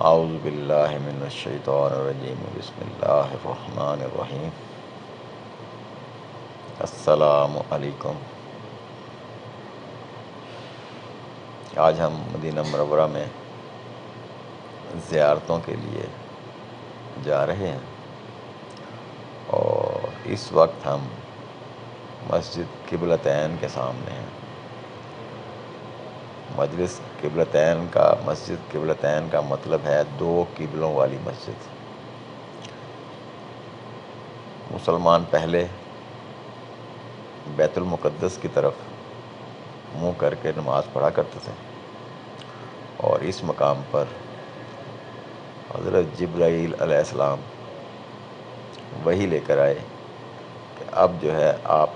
اعوذ باللہ من الشیطان الرجیم بسم اللہ الرحمن الرحیم السلام علیکم۔ آج ہم مدینہ منورہ میں زیارتوں کے لیے جا رہے ہیں اور اس وقت ہم مسجد قبلتین کے سامنے ہیں۔ مسجد قبلتین کا مطلب ہے دو قبلوں والی مسجد۔ مسلمان پہلے بیت المقدس کی طرف منہ کر کے نماز پڑھا کرتے تھے، اور اس مقام پر حضرت جبرائیل علیہ السلام وحی لے کر آئے کہ اب جو ہے آپ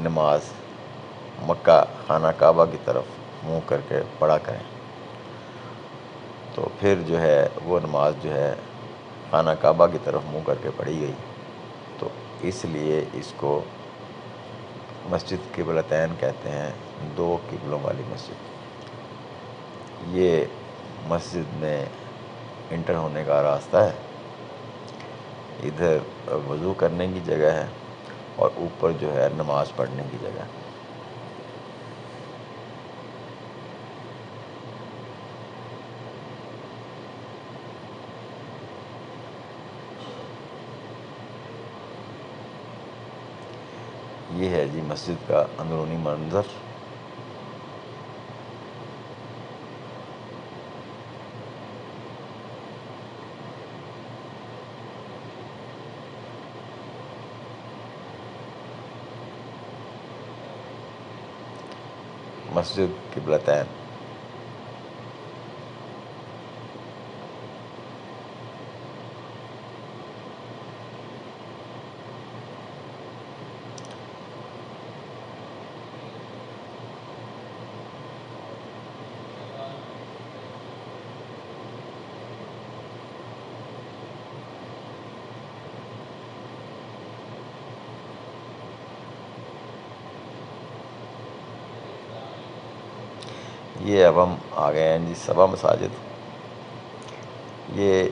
نماز مکہ خانہ کعبہ کی طرف منہ کر کے پڑھا کریں۔ تو پھر جو ہے وہ نماز جو ہے خانہ کعبہ کی طرف منہ کر کے پڑھی گئی، تو اس لیے اس کو مسجد قبلتین کہتے ہیں، دو قبلوں والی مسجد۔ یہ مسجد میں انٹر ہونے کا راستہ ہے، ادھر وضو کرنے کی جگہ ہے اور اوپر جو ہے نماز پڑھنے کی جگہ ہے۔ یہ ہے جی مسجد کا اندرونی منظر۔ مسجد قبلتین۔ یہ اب ہم آ گئے ہیں جی سبا مساجد۔ یہ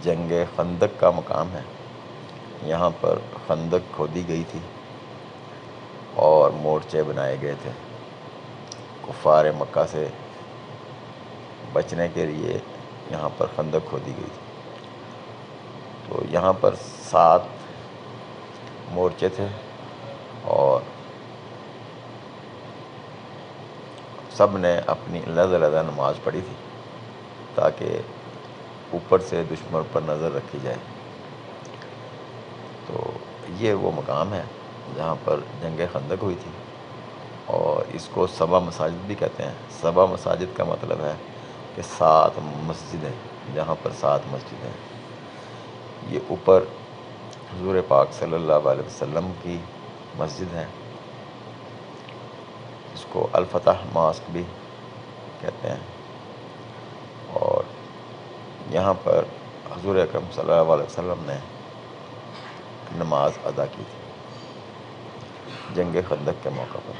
جنگ خندق کا مقام ہے، یہاں پر خندق کھودی گئی تھی اور مورچے بنائے گئے تھے کفار مکہ سے بچنے کے لیے۔ یہاں پر خندق کھودی گئی تھی، تو یہاں پر 7 مورچے تھے اور سب نے اپنی علیحدہ نماز پڑھی تھی تاکہ اوپر سے دشمن پر نظر رکھی جائے۔ تو یہ وہ مقام ہے جہاں پر جنگ خندق ہوئی تھی، اور اس کو سبا مساجد بھی کہتے ہیں۔ سبا مساجد کا مطلب ہے کہ 7 مسجدیں، جہاں پر 7 مسجدیں۔ یہ اوپر حضور پاک صلی اللہ علیہ وسلم کی مسجد ہے، اس کو الفتح ماسک بھی کہتے ہیں، اور یہاں پر حضور اکرم صلی اللہ علیہ وسلم نے نماز ادا کی تھی جنگ خندق کے موقع پر۔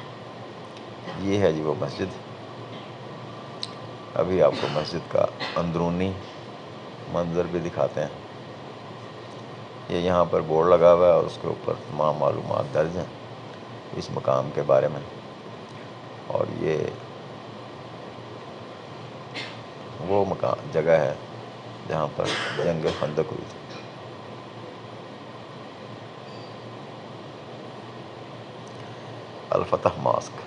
یہ ہے جی وہ مسجد۔ ابھی آپ کو مسجد کا اندرونی منظر بھی دکھاتے ہیں۔ یہ یہاں پر بورڈ لگا ہوا ہے اور اس کے اوپر تمام معلومات درج ہیں اس مقام کے بارے میں، اور یہ وہ جگہ ہے جہاں پر جنگ خندق ہوئی تھی۔ الفتح ماسک۔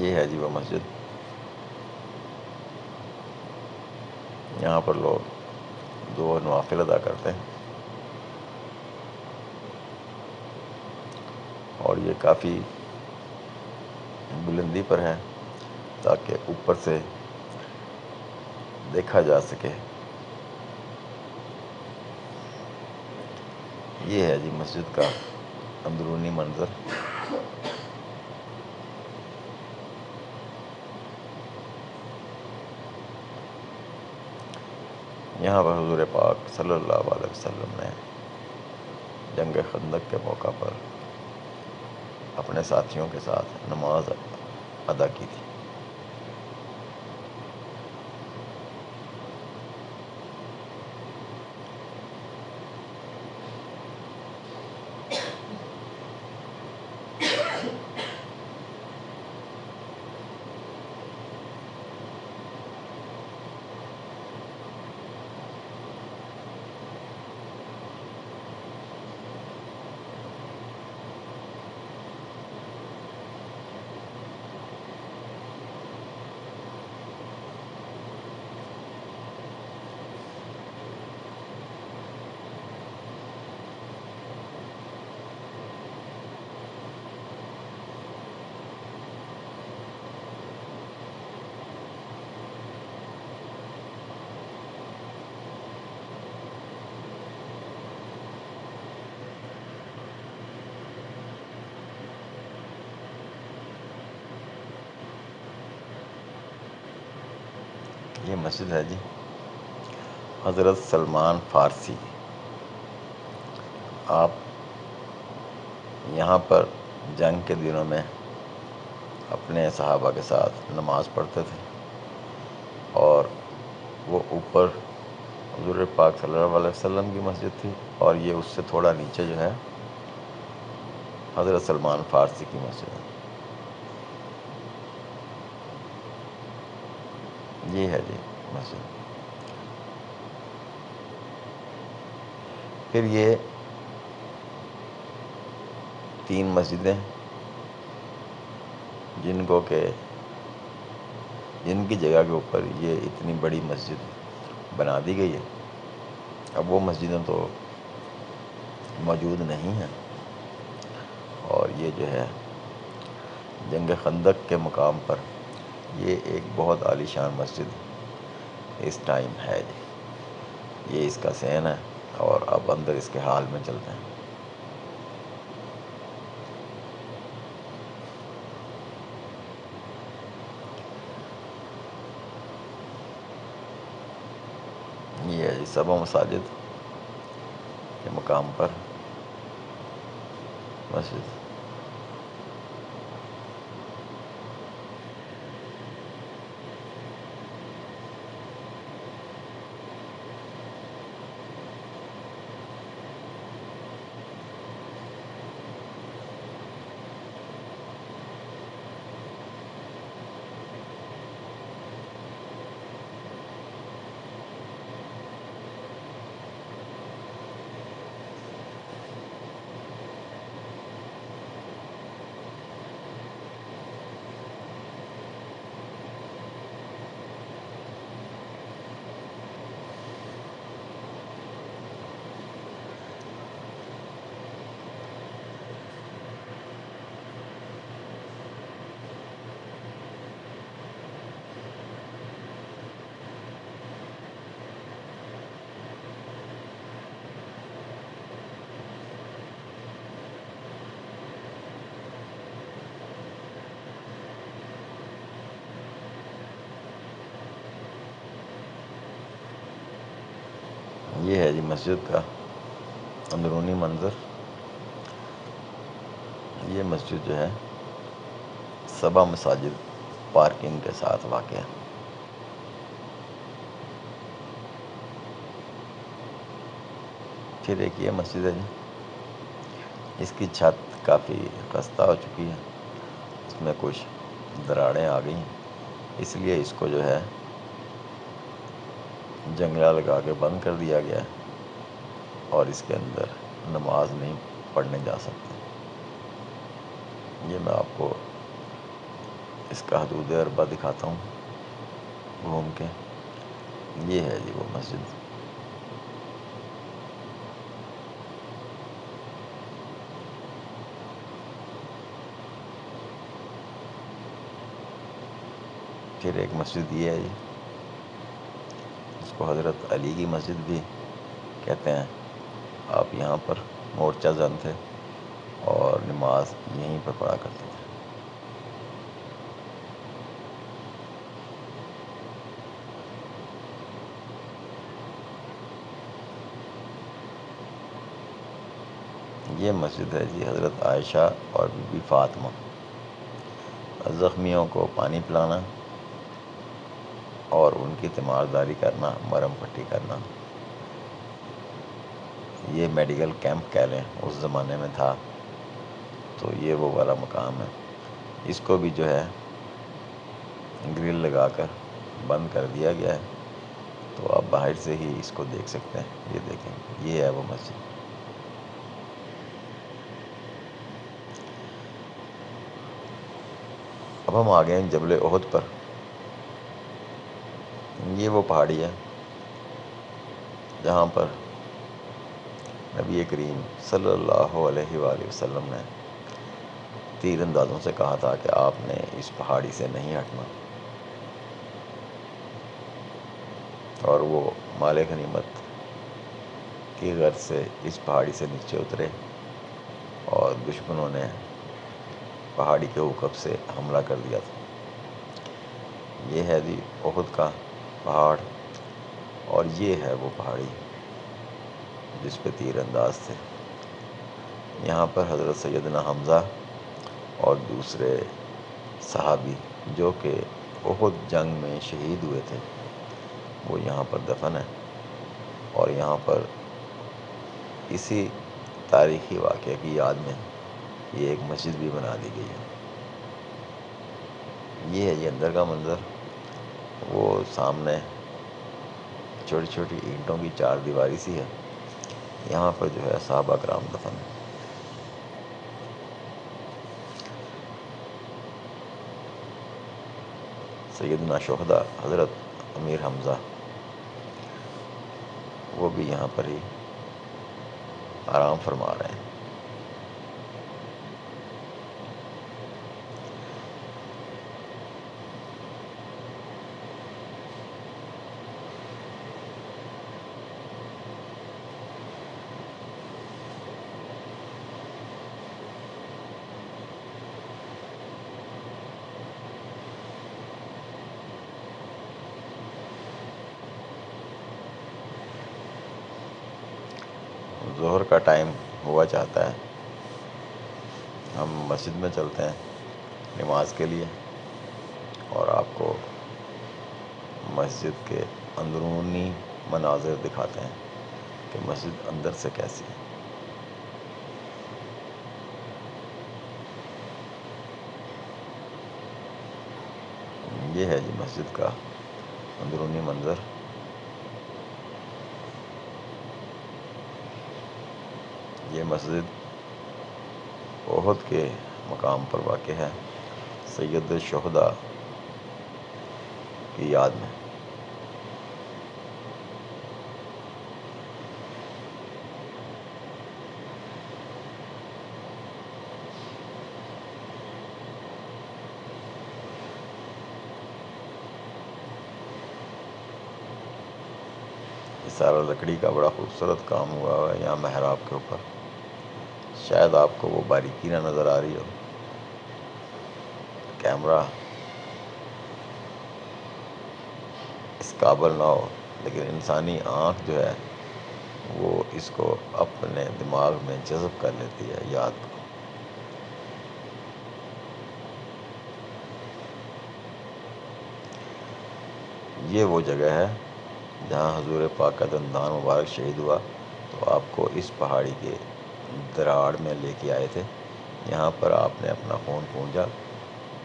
یہ ہے جی وہ مسجد، یہاں پر لوگ 2 نوافل ادا کرتے ہیں، اور یہ کافی بلندی پر ہے تاکہ اوپر سے دیکھا جا سکے۔ یہ ہے جی مسجد کا اندرونی منظر۔ یہاں پر حضور پاک صلی اللہ علیہ وسلم نے جنگ خندق کے موقع پر اپنے ساتھیوں کے ساتھ نماز ادا کی تھی۔ یہ مسجد ہے جی حضرت سلمان فارسی۔ آپ یہاں پر جنگ کے دنوں میں اپنے صحابہ کے ساتھ نماز پڑھتے تھے، اور وہ اوپر حضور پاک صلی اللہ علیہ وسلم کی مسجد تھی، اور یہ اس سے تھوڑا نیچے جو ہے حضرت سلمان فارسی کی مسجد ہے۔ یہ ہے جی مسجد۔ پھر یہ 3 مسجدیں جن کی جگہ کے اوپر یہ اتنی بڑی مسجد بنا دی گئی ہے، اب وہ مسجدیں تو موجود نہیں ہیں، اور یہ جو ہے جنگ خندق کے مقام پر یہ ایک بہت عالی شان مسجد اس ٹائم ہے جی۔ یہ اس کا سین ہے، اور اب اندر اس کے حال میں چلتے ہیں۔ یہ ہے جی سبا مساجد کے مقام پر مسجد۔ یہ ہے جی مسجد کا اندرونی منظر۔ یہ مسجد جو ہے سبا مساجد پارکنگ کے ساتھ واقع ہے۔ پھر ایک یہ مسجد ہے جی، اس کی چھت کافی خستہ ہو چکی ہے، اس میں کچھ دراڑیں آ گئی ہیں، اس لیے اس کو جو ہے جنگلہ لگا کے بند کر دیا گیا ہے، اور اس کے اندر نماز نہیں پڑھنے جا سکتے۔ یہ میں آپ کو اس کا حدود اربع دکھاتا ہوں گھوم کے۔ یہ ہے جی وہ مسجد۔ پھر ایک مسجد یہ ہے جی، اس کو حضرت علی کی مسجد بھی کہتے ہیں۔ آپ یہاں پر مورچہ زن تھے اور نماز یہیں پر پڑھا کرتے تھے۔ یہ مسجد ہے جی حضرت عائشہ اور بی بی فاطمہ. زخمیوں کو پانی پلانا اور ان کی تیمارداری کرنا، مرہم پٹی کرنا، یہ میڈیکل کیمپ کہہ لیں، اس زمانے میں تھا. تو یہ وہ والا مقام ہے. اس کو بھی جو ہے گرل لگا کر بند کر دیا گیا ہے، تو آپ باہر سے ہی اس کو دیکھ سکتے ہیں. یہ دیکھیں، یہ ہے وہ مسجد. اب ہم آ گئے ہیں جبل احد پر. یہ وہ پہاڑی ہے جہاں پر نبی کریم صلی اللہ علیہ وآلہ وسلم نے تیر اندازوں سے کہا تھا کہ آپ نے اس پہاڑی سے نہیں ہٹنا، اور وہ مال غنیمت کی غرض سے اس پہاڑی سے نیچے اترے اور دشمنوں نے پہاڑی کے اوقب سے حملہ کر دیا تھا. یہ ہے جی احد کا پہاڑ، اور یہ ہے وہ پہاڑی جس پہ تیر انداز تھے. یہاں پر حضرت سیدنا حمزہ اور دوسرے صحابی جو کہ احد جنگ میں شہید ہوئے تھے، وہ یہاں پر دفن ہے. اور یہاں پر اسی تاریخی واقعے کی یاد میں یہ ایک مسجد بھی بنا دی گئی ہے. یہ ہے یہ اندر کا منظر. وہ سامنے چھوٹی چھوٹی اینٹوں کی چار دیواری سی ہے. یہاں پر جو ہے صحابہ کرام دفن ہیں. سیدنا شہداء حضرت امیر حمزہ وہ بھی یہاں پر ہی آرام فرما رہے ہیں. ظہر کا ٹائم ہوا چاہتا ہے. ہم مسجد میں چلتے ہیں نماز کے لیے، اور آپ کو مسجد کے اندرونی مناظر دکھاتے ہیں کہ مسجد اندر سے کیسی ہے. یہ ہے جی مسجد کا اندرونی منظر. یہ مسجد احد کے مقام پر واقع ہے، سید الشہداء کی یاد میں. یہ سارا لکڑی کا بڑا خوبصورت کام ہوا ہوا ہے یہاں محراب کے اوپر. شاید آپ کو وہ باریکی نہ نظر آ رہی ہو، کیمرہ اس قابل نہ ہو، لیکن انسانی آنکھ جو ہے وہ اس کو اپنے دماغ میں جذب کر لیتی ہے یاد کو. یہ وہ جگہ ہے جہاں حضور پاک کا دندان مبارک شہید ہوا، تو آپ کو اس پہاڑی کے دراڑ میں لے کے آئے تھے. یہاں پر آپ نے اپنا خون پھونچا،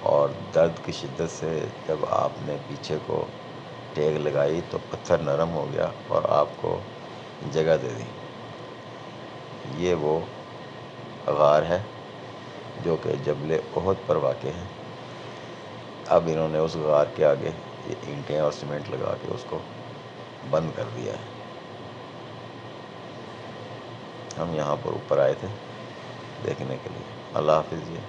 اور درد کی شدت سے جب آپ نے پیچھے کو ٹیک لگائی تو پتھر نرم ہو گیا اور آپ کو جگہ دے دی. یہ وہ غار ہے جو کہ جبل احد پر واقع ہے. اب انہوں نے اس غار کے آگے یہ اینٹیں اور سیمنٹ لگا کے اس کو بند کر دیا ہے. ہم یہاں پر اوپر آئے تھے دیکھنے کے لیے. اللہ حافظ جی.